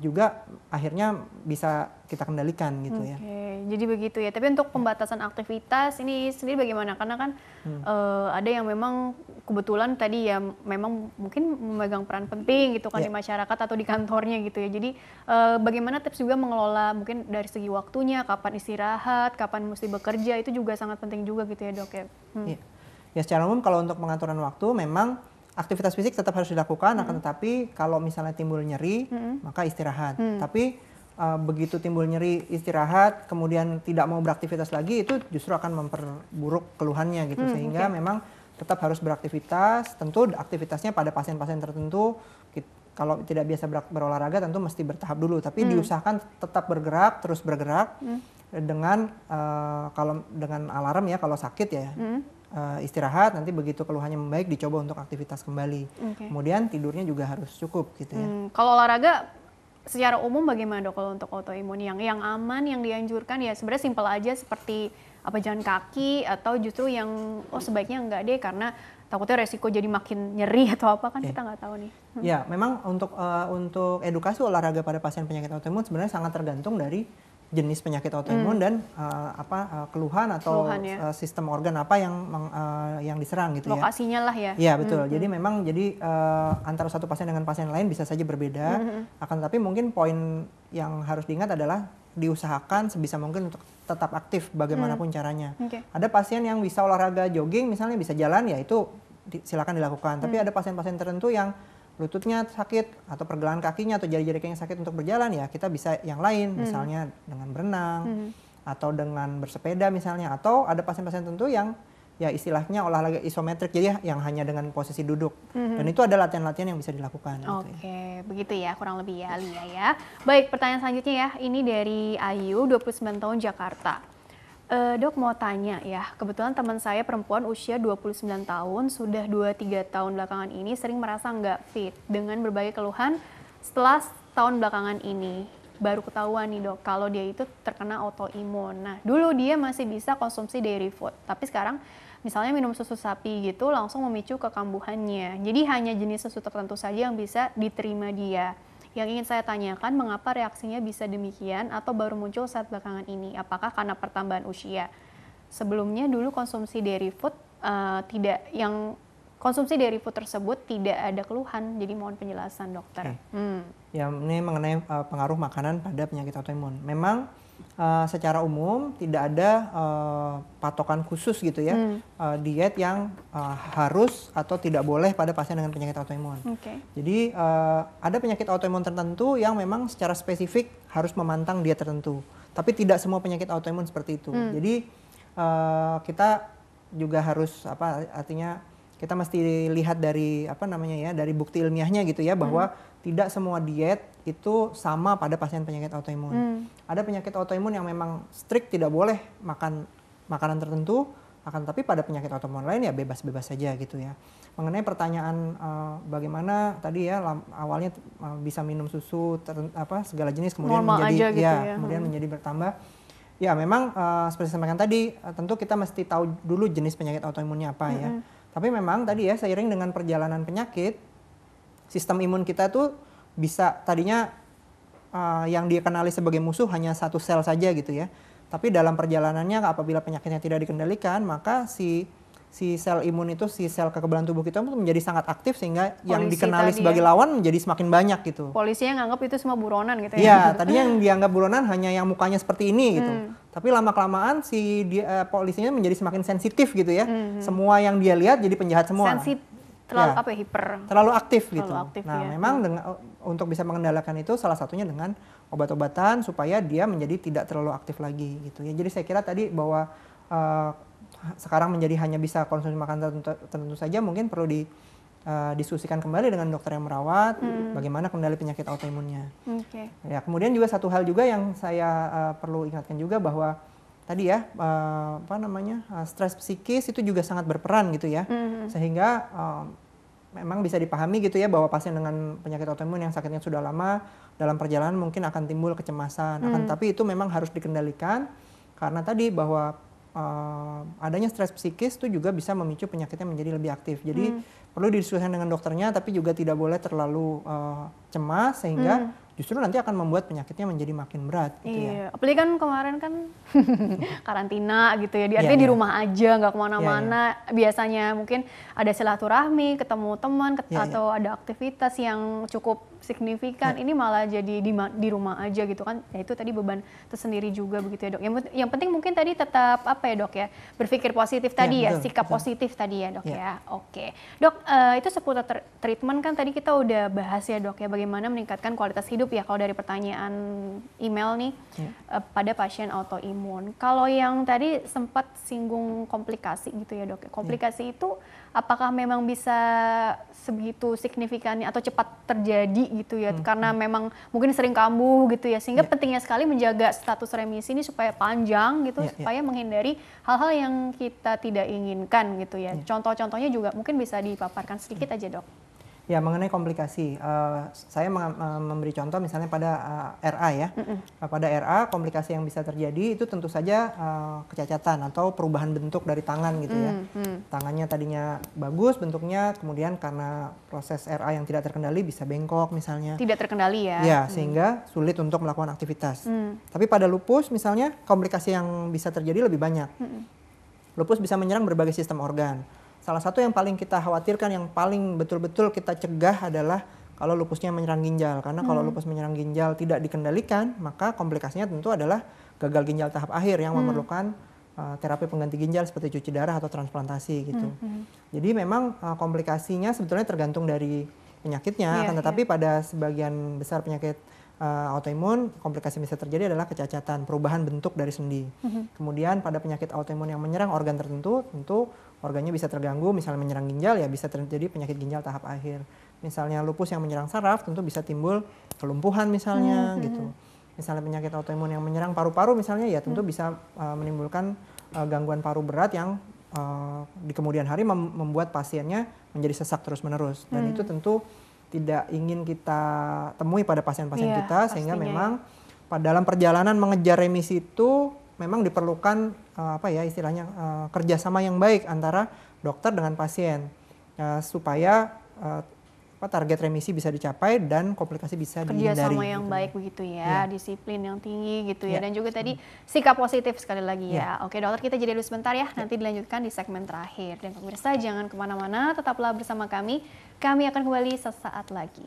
juga akhirnya bisa kita kendalikan gitu ya. Jadi begitu ya. Tapi untuk pembatasan aktivitas ini sendiri bagaimana? Karena kan ada yang memang kebetulan tadi ya memang mungkin memegang peran penting gitu kan di masyarakat atau di kantornya gitu ya. Jadi bagaimana tips juga mengelola mungkin dari segi waktunya, kapan istirahat, kapan mesti bekerja, itu juga sangat penting juga gitu ya dok ya. Ya secara umum kalau untuk pengaturan waktu memang aktivitas fisik tetap harus dilakukan, akan tetapi kalau misalnya timbul nyeri, maka istirahat. Tapi begitu timbul nyeri, istirahat, kemudian tidak mau beraktivitas lagi, itu justru akan memperburuk keluhannya gitu. Sehingga memang tetap harus beraktivitas, tentu aktivitasnya pada pasien-pasien tertentu, kalau tidak biasa berolahraga tentu mesti bertahap dulu. Tapi diusahakan tetap bergerak, terus bergerak, dengan kalau dengan alarm ya kalau sakit ya. Istirahat, nanti begitu keluhannya membaik dicoba untuk aktivitas kembali. Kemudian tidurnya juga harus cukup gitu ya. Kalau olahraga secara umum bagaimana dok kalau untuk autoimun yang aman, yang dianjurkan ya sebenarnya simpel aja seperti jalan kaki atau justru yang sebaiknya enggak deh karena takutnya resiko jadi makin nyeri atau apa kan kita nggak tahu nih. Ya memang untuk edukasi olahraga pada pasien penyakit autoimun sebenarnya sangat tergantung dari jenis penyakit autoimun dan keluhan atau sistem organ apa yang diserang gitu ya. Lokasinya lah ya. Iya betul. Jadi memang antara satu pasien dengan pasien lain bisa saja berbeda. Akan tetapi mungkin poin yang harus diingat adalah diusahakan sebisa mungkin untuk tetap aktif bagaimanapun caranya. Ada pasien yang bisa olahraga jogging misalnya bisa jalan ya itu silakan dilakukan. Tapi ada pasien-pasien tertentu yang lututnya sakit atau pergelangan kakinya atau jari-jari kakinya sakit untuk berjalan ya kita bisa yang lain misalnya dengan berenang atau dengan bersepeda misalnya, atau ada pasien-pasien tertentu yang ya istilahnya olahraga isometrik, jadi yang hanya dengan posisi duduk. Dan itu ada latihan-latihan yang bisa dilakukan. Oke, begitu ya kurang lebih ya Lia ya. Baik, pertanyaan selanjutnya ya, ini dari Ayu, 29 tahun Jakarta. Dok mau tanya ya, kebetulan teman saya perempuan usia 29 tahun, sudah 2-3 tahun belakangan ini sering merasa nggak fit dengan berbagai keluhan. Setelah tahun belakangan ini, baru ketahuan nih dok, kalau dia itu terkena autoimun. Nah, dulu dia masih bisa konsumsi dairy food, tapi sekarang misalnya minum susu sapi gitu langsung memicu kekambuhannya. Jadi hanya jenis susu tertentu saja yang bisa diterima dia. Yang ingin saya tanyakan, mengapa reaksinya bisa demikian atau baru muncul saat belakangan ini? Apakah karena pertambahan usia? Sebelumnya dulu konsumsi dairy food konsumsi dairy food tersebut tidak ada keluhan. Jadi mohon penjelasan dokter. Ya, ini mengenai pengaruh makanan pada penyakit autoimun. Memang secara umum tidak ada patokan khusus gitu ya, diet yang harus atau tidak boleh pada pasien dengan penyakit autoimun. Jadi ada penyakit autoimun tertentu yang memang secara spesifik harus memantang diet tertentu. Tapi tidak semua penyakit autoimun seperti itu. Jadi kita juga harus artinya kita mesti lihat dari dari bukti ilmiahnya gitu ya, bahwa tidak semua diet itu sama pada pasien penyakit autoimun. Ada penyakit autoimun yang memang strict tidak boleh makan makanan tertentu, tapi pada penyakit autoimun lain ya bebas-bebas saja gitu ya. Mengenai pertanyaan bagaimana tadi ya awalnya bisa minum susu segala jenis kemudian normal menjadi aja gitu ya. Kemudian menjadi bertambah. Ya memang seperti saya sampaikan tadi, tentu kita mesti tahu dulu jenis penyakit autoimunnya apa ya. Tapi memang tadi ya seiring dengan perjalanan penyakit, sistem imun kita tuh bisa tadinya yang dikenali sebagai musuh hanya satu sel saja gitu ya. Tapi dalam perjalanannya apabila penyakitnya tidak dikendalikan, maka si sel imun itu, si sel kekebalan tubuh kita menjadi sangat aktif sehingga yang dikenali sebagai lawan menjadi semakin banyak gitu. Polisinya nganggap itu semua buronan gitu ya? Iya, tadinya yang dianggap buronan hanya yang mukanya seperti ini gitu. Tapi lama-kelamaan polisinya menjadi semakin sensitif gitu ya. Semua yang dia lihat jadi penjahat semua. Terlalu terlalu aktif gitu. Nah, memang untuk bisa mengendalikan itu salah satunya dengan obat-obatan supaya dia menjadi tidak terlalu aktif lagi gitu ya. Jadi saya kira tadi bahwa sekarang menjadi hanya bisa konsumsi makanan tertentu saja, mungkin perlu diskusikan kembali dengan dokter yang merawat bagaimana kendali penyakit autoimunnya. Ya, kemudian juga satu hal juga yang saya perlu ingatkan juga bahwa tadi ya stres psikis itu juga sangat berperan gitu ya, sehingga memang bisa dipahami gitu ya bahwa pasien dengan penyakit autoimun yang sakitnya sudah lama dalam perjalanan mungkin akan timbul kecemasan, tapi itu memang harus dikendalikan karena tadi bahwa adanya stres psikis itu juga bisa memicu penyakitnya menjadi lebih aktif. Jadi perlu didiskusikan dengan dokternya, tapi juga tidak boleh terlalu cemas sehingga justru nanti akan membuat penyakitnya menjadi makin berat gitu ya. Apalagi kan kemarin kan karantina gitu ya, artinya di rumah aja nggak kemana-mana. Biasanya mungkin ada silaturahmi, ketemu teman, atau ada aktivitas yang cukup signifikan. Ini malah jadi di rumah aja gitu kan. Ya itu tadi beban tersendiri juga begitu ya dok. Yang penting mungkin tadi tetap dok ya, berpikir positif tadi ya, sikap positif tadi ya dok ya. Oke. Dok, itu seputar treatment kan tadi kita udah bahas ya dok ya, bagaimana meningkatkan kualitas hidup ya kalau dari pertanyaan email nih pada pasien autoimun. Kalau yang tadi sempat singgung komplikasi gitu ya dok, komplikasi itu apakah memang bisa sebegitu signifikannya atau cepat terjadi gitu ya, karena memang mungkin sering kambuh gitu ya, sehingga pentingnya sekali menjaga status remisi ini supaya panjang gitu, supaya menghindari hal-hal yang kita tidak inginkan gitu ya. Contoh-contohnya juga mungkin bisa dipaparkan sedikit aja dok. Ya, mengenai komplikasi, saya memberi contoh misalnya pada RA ya. Pada RA, komplikasi yang bisa terjadi itu tentu saja kecacatan atau perubahan bentuk dari tangan gitu ya. Tangannya tadinya bagus bentuknya, kemudian karena proses RA yang tidak terkendali bisa bengkok misalnya. Tidak terkendali ya? Ya, sehingga sulit untuk melakukan aktivitas. Tapi pada lupus misalnya, komplikasi yang bisa terjadi lebih banyak. Lupus bisa menyerang berbagai sistem organ. Salah satu yang paling kita khawatirkan, yang paling betul-betul kita cegah adalah kalau lupusnya menyerang ginjal. Karena kalau lupus menyerang ginjal tidak dikendalikan, maka komplikasinya tentu adalah gagal ginjal tahap akhir yang memerlukan terapi pengganti ginjal seperti cuci darah atau transplantasi gitu. Jadi memang komplikasinya sebetulnya tergantung dari penyakitnya, akan tetapi pada sebagian besar penyakit autoimun, komplikasi yang bisa terjadi adalah kecacatan, perubahan bentuk dari sendi. Kemudian pada penyakit autoimun yang menyerang organ tertentu, tentu organnya bisa terganggu, misalnya menyerang ginjal ya bisa terjadi penyakit ginjal tahap akhir. Misalnya lupus yang menyerang saraf, tentu bisa timbul kelumpuhan misalnya gitu. Misalnya penyakit autoimun yang menyerang paru-paru misalnya ya tentu bisa menimbulkan gangguan paru berat yang di kemudian hari membuat pasiennya menjadi sesak terus-menerus. Dan itu tentu tidak ingin kita temui pada pasien-pasien kita, sehingga memang dalam perjalanan mengejar remisi itu memang diperlukan istilahnya kerjasama yang baik antara dokter dengan pasien supaya target remisi bisa dicapai dan komplikasi bisa dihindari. Kerjasama yang baik begitu ya, disiplin yang tinggi gitu ya, dan juga tadi sikap positif sekali lagi ya. Oke dokter, kita jeda dulu sebentar ya, nanti dilanjutkan di segmen terakhir. Dan pemirsa jangan kemana-mana, tetaplah bersama kami akan kembali sesaat lagi.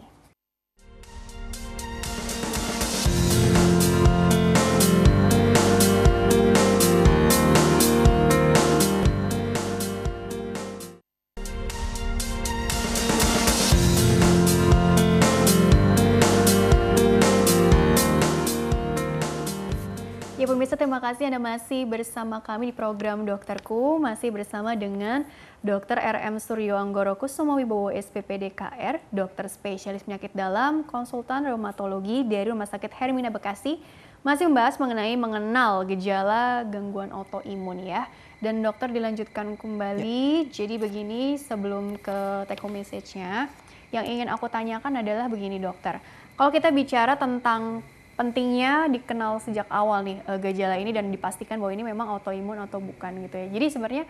Ya pemirsa, terima kasih Anda masih bersama kami di program Dokterku, masih bersama dengan Dr. RM Suryoanggoro Kusumawibowo SPPD KR, dokter spesialis penyakit dalam, konsultan reumatologi dari Rumah Sakit Hermina Bekasi, masih membahas mengenal gejala gangguan autoimun ya. Dan dokter dilanjutkan kembali, jadi begini sebelum ke take home message-nya, yang ingin aku tanyakan adalah begini dokter, kalau kita bicara tentang pentingnya dikenal sejak awal nih gejala ini dan dipastikan bahwa ini memang autoimun atau bukan gitu ya. Jadi sebenarnya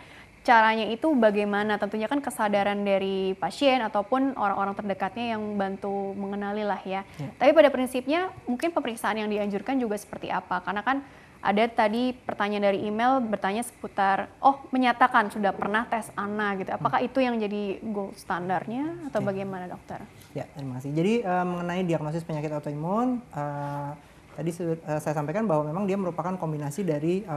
caranya itu bagaimana? Tentunya kan kesadaran dari pasien ataupun orang-orang terdekatnya yang bantu mengenali lah ya. Tapi pada prinsipnya mungkin pemeriksaan yang dianjurkan juga seperti apa? Karena kan ada tadi pertanyaan dari email bertanya seputar, menyatakan sudah pernah tes ANA gitu. Apakah itu yang jadi gold standarnya atau bagaimana dokter? Ya, terima kasih. Jadi mengenai diagnosis penyakit autoimun, tadi saya sampaikan bahwa memang dia merupakan kombinasi dari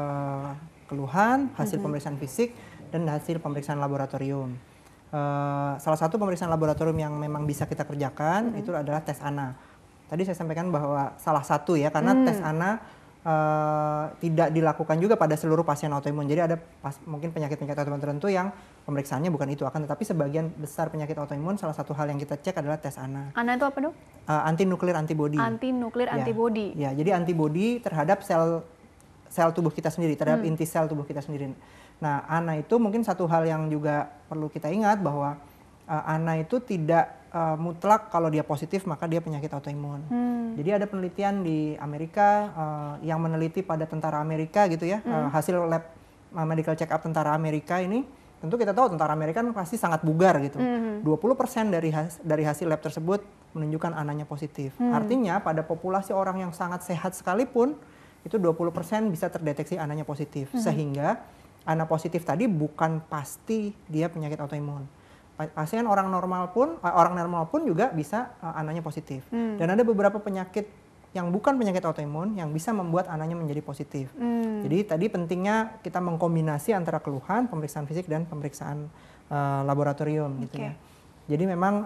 keluhan, hasil pemeriksaan fisik, dan hasil pemeriksaan laboratorium. Salah satu pemeriksaan laboratorium yang memang bisa kita kerjakan itu adalah tes ANA. Tadi saya sampaikan bahwa salah satu ya, karena tes ANA tidak dilakukan juga pada seluruh pasien autoimun. Jadi ada mungkin penyakit-penyakit autoimun tertentu yang pemeriksaannya bukan itu, akan tetapi sebagian besar penyakit autoimun salah satu hal yang kita cek adalah tes ANA. ANA itu apa dok? Anti-nuklir antibody. Anti-nuklir antibody. Ya, jadi antibody terhadap sel tubuh kita sendiri, terhadap inti sel tubuh kita sendiri. Nah, ANA itu mungkin satu hal yang juga perlu kita ingat bahwa ANA itu tidak mutlak kalau dia positif maka dia penyakit autoimun. Jadi ada penelitian di Amerika yang meneliti pada tentara Amerika gitu ya, hasil lab medical check up tentara Amerika ini, tentu kita tahu tentara Amerika kan pasti sangat bugar gitu. 20% dari hasil lab tersebut menunjukkan ANA-nya positif. Artinya pada populasi orang yang sangat sehat sekalipun itu 20% bisa terdeteksi ANA-nya positif. Sehingga ANA positif tadi bukan pasti dia penyakit autoimun. Pasien orang normal pun juga bisa ANA-nya positif. Dan ada beberapa penyakit yang bukan penyakit autoimun yang bisa membuat ANA-nya menjadi positif. Jadi tadi pentingnya kita mengkombinasi antara keluhan, pemeriksaan fisik dan pemeriksaan laboratorium gitu ya. Jadi memang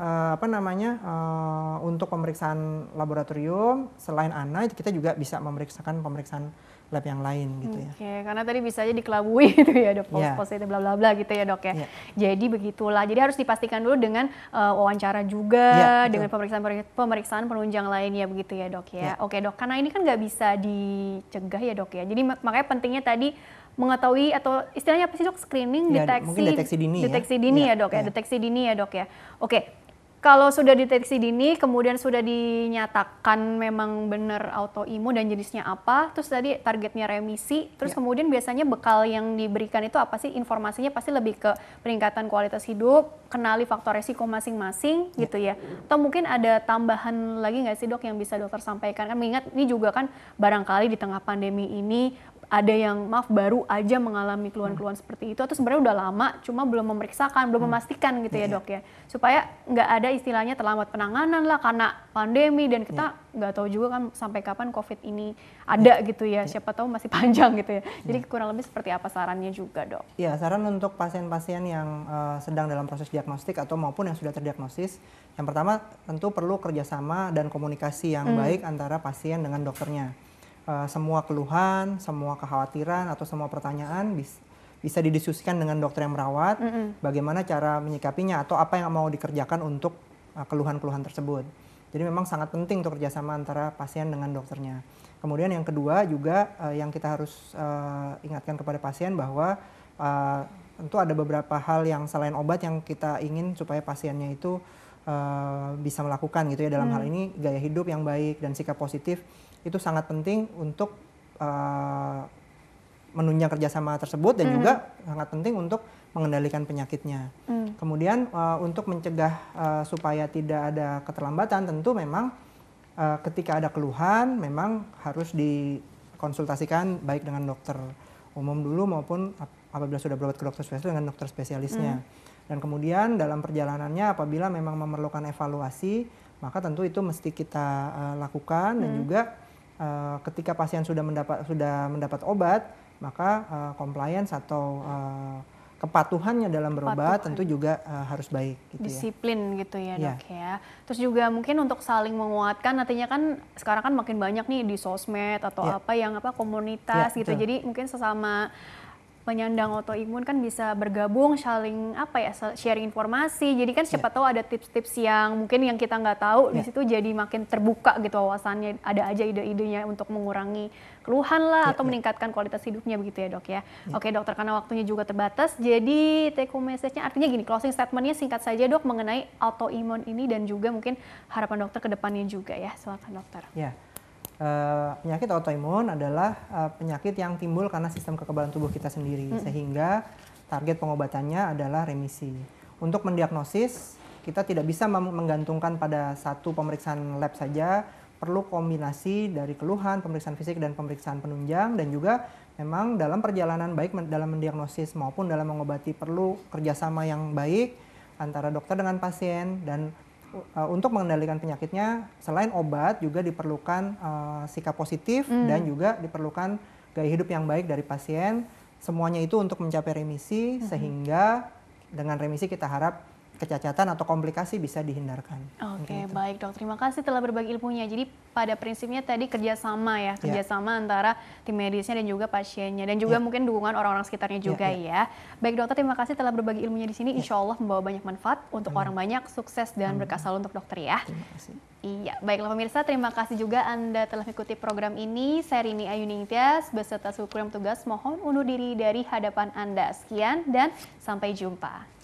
untuk pemeriksaan laboratorium selain ANA kita juga bisa memeriksakan pemeriksaan lab yang lain gitu ya. Oke, karena tadi bisa aja dikelabui gitu ya dok, positif bla bla bla gitu ya dok ya. Jadi begitulah. Jadi harus dipastikan dulu dengan wawancara juga, dengan pemeriksaan penunjang lainnya begitu ya dok ya. Oke dok, karena ini kan nggak bisa dicegah ya dok ya. Jadi makanya pentingnya tadi mengetahui atau istilahnya apa sih dok, screening, mungkin deteksi dini ya dok ya, deteksi dini ya dok ya. Oke. Kalau sudah deteksi dini, kemudian sudah dinyatakan memang benar autoimun dan jenisnya apa, terus tadi targetnya remisi, terus kemudian biasanya bekal yang diberikan itu apa sih? Informasinya pasti lebih ke peningkatan kualitas hidup, kenali faktor resiko masing-masing gitu ya. Atau mungkin ada tambahan lagi nggak sih dok yang bisa dokter sampaikan? Kan mengingat ini juga kan barangkali di tengah pandemi ini ada yang maaf baru aja mengalami keluhan-keluhan seperti itu atau sebenarnya udah lama cuma belum memeriksakan, belum memastikan gitu ya dok ya, supaya nggak ada istilahnya terlambat penanganan lah karena pandemi dan kita nggak tahu juga kan sampai kapan COVID ini ada gitu ya, siapa tahu masih panjang gitu ya. Jadi kurang lebih seperti apa sarannya juga dok? Ya, saran untuk pasien-pasien yang sedang dalam proses diagnostik atau maupun yang sudah terdiagnosis, yang pertama tentu perlu kerjasama dan komunikasi yang baik antara pasien dengan dokternya. Semua keluhan, semua kekhawatiran atau semua pertanyaan bisa didiskusikan dengan dokter yang merawat, bagaimana cara menyikapinya atau apa yang mau dikerjakan untuk keluhan-keluhan tersebut. Jadi memang sangat penting untuk kerjasama antara pasien dengan dokternya. Kemudian yang kedua juga yang kita harus ingatkan kepada pasien bahwa tentu ada beberapa hal yang selain obat yang kita ingin supaya pasiennya itu bisa melakukan gitu ya, dalam hal ini gaya hidup yang baik dan sikap positif itu sangat penting untuk menunjang kerjasama tersebut dan juga sangat penting untuk mengendalikan penyakitnya. Kemudian untuk mencegah supaya tidak ada keterlambatan, tentu memang ketika ada keluhan memang harus dikonsultasikan baik dengan dokter umum dulu maupun apabila sudah berobat ke dokter spesialis dengan dokter spesialisnya. Dan kemudian dalam perjalanannya apabila memang memerlukan evaluasi, maka tentu itu mesti kita lakukan dan juga ketika pasien sudah mendapat obat, maka compliance atau kepatuhannya dalam berobat tentu juga harus baik gitu. Disiplin gitu ya dok ya. Terus juga mungkin untuk saling menguatkan, nantinya kan sekarang kan makin banyak nih di sosmed atau komunitas gitu. Betul. Jadi mungkin sesama penyandang autoimun kan bisa bergabung, saling sharing informasi. Jadi kan siapa tahu ada tips-tips yang mungkin yang kita nggak tahu di situ, jadi makin terbuka gitu wawasannya. Ada aja ide-idenya untuk mengurangi keluhan lah atau meningkatkan kualitas hidupnya begitu ya dok ya. Oke dokter, karena waktunya juga terbatas, jadi take home message-nya artinya gini, closing statement-nya singkat saja dok mengenai autoimun ini dan juga mungkin harapan dokter ke depannya juga ya. Silakan dokter. Ya. Penyakit autoimun adalah penyakit yang timbul karena sistem kekebalan tubuh kita sendiri, sehingga target pengobatannya adalah remisi. Untuk mendiagnosis, kita tidak bisa menggantungkan pada satu pemeriksaan lab saja, perlu kombinasi dari keluhan, pemeriksaan fisik dan pemeriksaan penunjang, dan juga memang dalam perjalanan baik dalam mendiagnosis maupun dalam mengobati perlu kerjasama yang baik antara dokter dengan pasien. Dan untuk mengendalikan penyakitnya selain obat juga diperlukan sikap positif dan juga diperlukan gaya hidup yang baik dari pasien. Semuanya itu untuk mencapai remisi, sehingga dengan remisi kita harap kecacatan atau komplikasi bisa dihindarkan. Oke, baik dok, terima kasih telah berbagi ilmunya. Jadi pada prinsipnya tadi kerjasama ya, kerjasama antara tim medisnya dan juga pasiennya, dan juga mungkin dukungan orang-orang sekitarnya juga ya. Baik dokter, terima kasih telah berbagi ilmunya di sini. Insya Allah membawa banyak manfaat untuk orang banyak, sukses dan berkah selalu untuk dokter ya. Terima kasih. Iya, baiklah pemirsa, terima kasih juga Anda telah mengikuti program ini. Saya Rini Ayu Ningtyas beserta seluruh tugas mohon undur diri dari hadapan Anda. Sekian dan sampai jumpa.